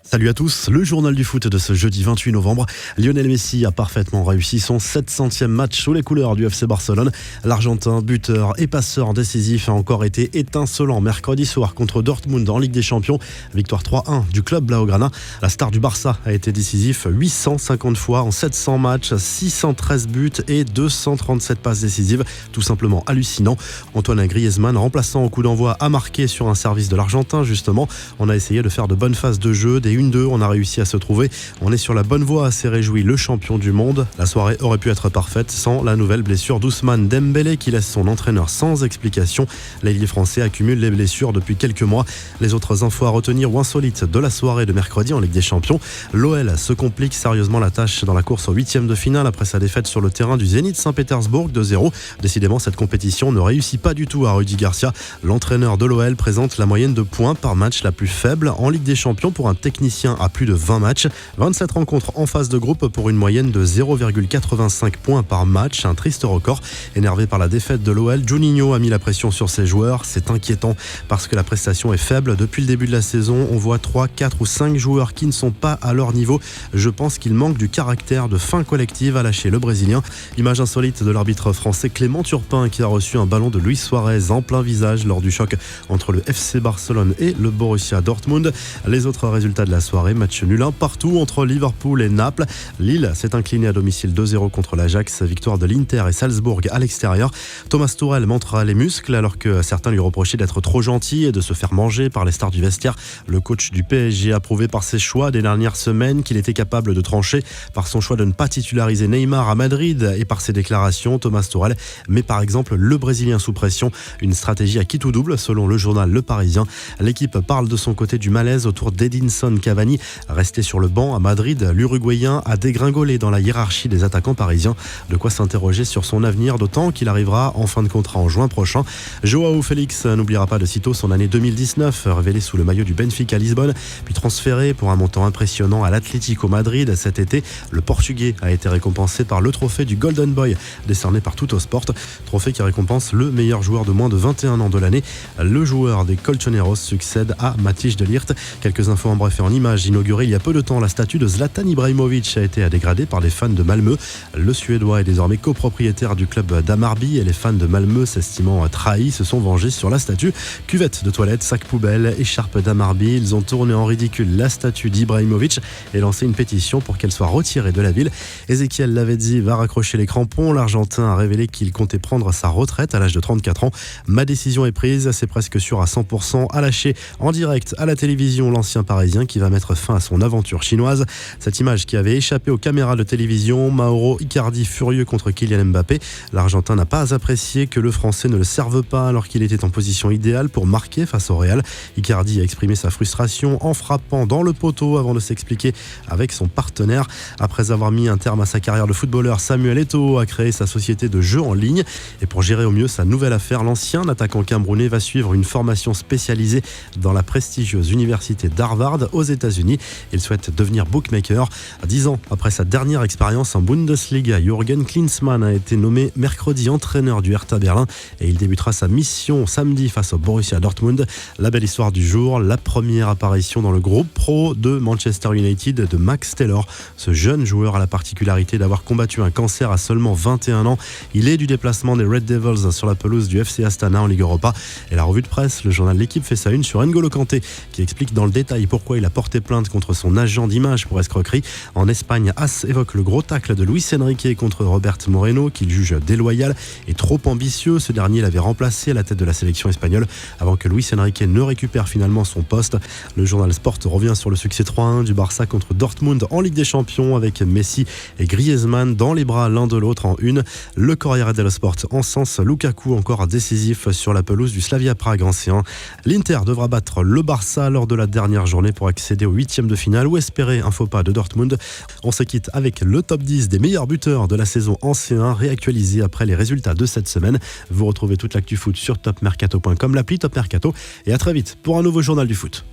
Salut à tous, le journal du foot de ce jeudi 28 novembre. Lionel Messi a parfaitement réussi son 700e match sous les couleurs du FC Barcelone. L'Argentin, buteur et passeur décisif, a encore été étincelant mercredi soir contre Dortmund en Ligue des Champions. Victoire 3-1 du club Blaugrana. La star du Barça a été décisif 850 fois en 700 matchs, 613 buts et 237 passes décisives. Tout simplement hallucinant. Antoine Griezmann, remplaçant au coup d'envoi, a marqué sur un service de l'Argentin justement. On a essayé de faire de bonnes phases de jeu, des 1-2, on a réussi à se trouver. On est sur la bonne voie, s'est réjoui le champion du monde. La soirée aurait pu être parfaite sans la nouvelle blessure d'Ousmane Dembélé qui laisse son entraîneur sans explication. L'ailier français accumule les blessures depuis quelques mois. Les autres infos à retenir ou insolites de la soirée de mercredi en Ligue des Champions. L'OL se complique sérieusement la tâche dans la course au 8e de finale après sa défaite sur le terrain du Zénith Saint-Pétersbourg 2-0. Décidément, cette compétition ne réussit pas du tout à Rudy Garcia. L'entraîneur de l'OL présente la moyenne de points par match la plus faible en Ligue des Champions pour un technicien à plus de 20 matchs. 27 rencontres en phase de groupe pour une moyenne de 0,85 points par match. Un triste record. Énervé par la défaite de l'OL, Juninho a mis la pression sur ses joueurs. C'est inquiétant parce que la prestation est faible. Depuis le début de la saison, on voit 3, 4 ou 5 joueurs qui ne sont pas à leur niveau. Je pense qu'il manque du caractère de fin collective à lâcher le Brésilien. Image insolite de l'arbitre français Clément Turpin qui a reçu un ballon de Luis Suarez en plein visage lors du choc entre le FC Barcelone et le Borussia Dortmund. Les autres résultats de la soirée, match nul un partout entre Liverpool et Naples. Lille s'est incliné à domicile 2-0 contre l'Ajax, victoire de l'Inter et Salzbourg à l'extérieur. Thomas Tuchel montrera les muscles alors que certains lui reprochaient d'être trop gentil et de se faire manger par les stars du vestiaire. Le coach du PSG a prouvé par ses choix des dernières semaines qu'il était capable de trancher, par son choix de ne pas titulariser Neymar à Madrid et par ses déclarations. Thomas Tuchel met par exemple le Brésilien sous pression, une stratégie à qui tout double selon le journal Le Parisien. L'équipe parle de son côté du malaise autour d'Edinson Cavani. Resté sur le banc à Madrid, l'Uruguayen a dégringolé dans la hiérarchie des attaquants parisiens. De quoi s'interroger sur son avenir, d'autant qu'il arrivera en fin de contrat en juin prochain. Joao Félix n'oubliera pas de sitôt son année 2019, révélée sous le maillot du Benfica Lisbonne, puis transféré pour un montant impressionnant à l'Atlético Madrid cet été. Le Portugais a été récompensé par le trophée du Golden Boy, décerné par Tuttosport, trophée qui récompense le meilleur joueur de moins de 21 ans de l'année. Le joueur des Colchoneros succède à Matthijs de Ligt. Quelques infos en bref et en images. Inaugurée il y a peu de temps, la statue de Zlatan Ibrahimovic a été dégradée par les fans de Malmö. Le Suédois est désormais copropriétaire du club d'Hammarby et les fans de Malmö, s'estimant trahis, se sont vengés sur la statue. Cuvette de toilette, sac poubelle, écharpe d'Hammarby, ils ont tourné en ridicule la statue d'Ibrahimovic et lancé une pétition pour qu'elle soit retirée de la ville. Ezequiel Lavezzi va raccrocher les crampons. L'Argentin a révélé qu'il comptait prendre sa retraite à l'âge de 34 ans. Ma décision est prise, c'est presque sûr à 100%, à lâcher en direct à la télévision l'ancien Parisien qui va mettre fin à son aventure chinoise. Cette image qui avait échappé aux caméras de télévision, Mauro Icardi furieux contre Kylian Mbappé. L'Argentin n'a pas apprécié que le Français ne le serve pas alors qu'il était en position idéale pour marquer face au Real. Icardi a exprimé sa frustration en frappant dans le poteau avant de s'expliquer avec son partenaire. Après avoir mis un terme à sa carrière de footballeur, Samuel Eto'o a créé sa société de jeux en ligne. Et pour gérer au mieux sa nouvelle affaire, l'ancien attaquant camerounais va suivre une formation spécialisée dans la prestigieuse université d'Harvard aux États-Unis. Il souhaite devenir bookmaker. 10 ans après sa dernière expérience en Bundesliga, Jürgen Klinsmann a été nommé mercredi entraîneur du Hertha Berlin et il débutera sa mission samedi face au Borussia Dortmund. La belle histoire du jour, la première apparition dans le groupe pro de Manchester United de Max Taylor. Ce jeune joueur a la particularité d'avoir combattu un cancer à seulement 21 ans. Il est du déplacement des Red Devils sur la pelouse du FC Astana en Ligue Europa. Et la revue de presse, le journal L'Équipe fait sa une sur N'Golo Kanté qui explique dans le détail pourquoi il a porté plainte contre son agent d'image pour escroquerie. En Espagne, AS évoque le gros tacle de Luis Enrique contre Robert Moreno qu'il juge déloyal et trop ambitieux. Ce dernier l'avait remplacé à la tête de la sélection espagnole avant que Luis Enrique ne récupère finalement son poste. Le journal Sport revient sur le succès 3-1 du Barça contre Dortmund en Ligue des Champions avec Messi et Griezmann dans les bras l'un de l'autre en une. Le Corriere dello Sport encense Lukaku encore décisif sur la pelouse du Slavia Prague en C1. L'Inter devra battre le Barça lors de la dernière journée pour accéder au 8e de finale ou espérer un faux pas de Dortmund. On se quitte avec le top 10 des meilleurs buteurs de la saison en C1 réactualisé après les résultats de cette semaine. Vous retrouvez toute l'actu foot sur topmercato.com, l'appli Top Mercato et à très vite pour un nouveau journal du foot.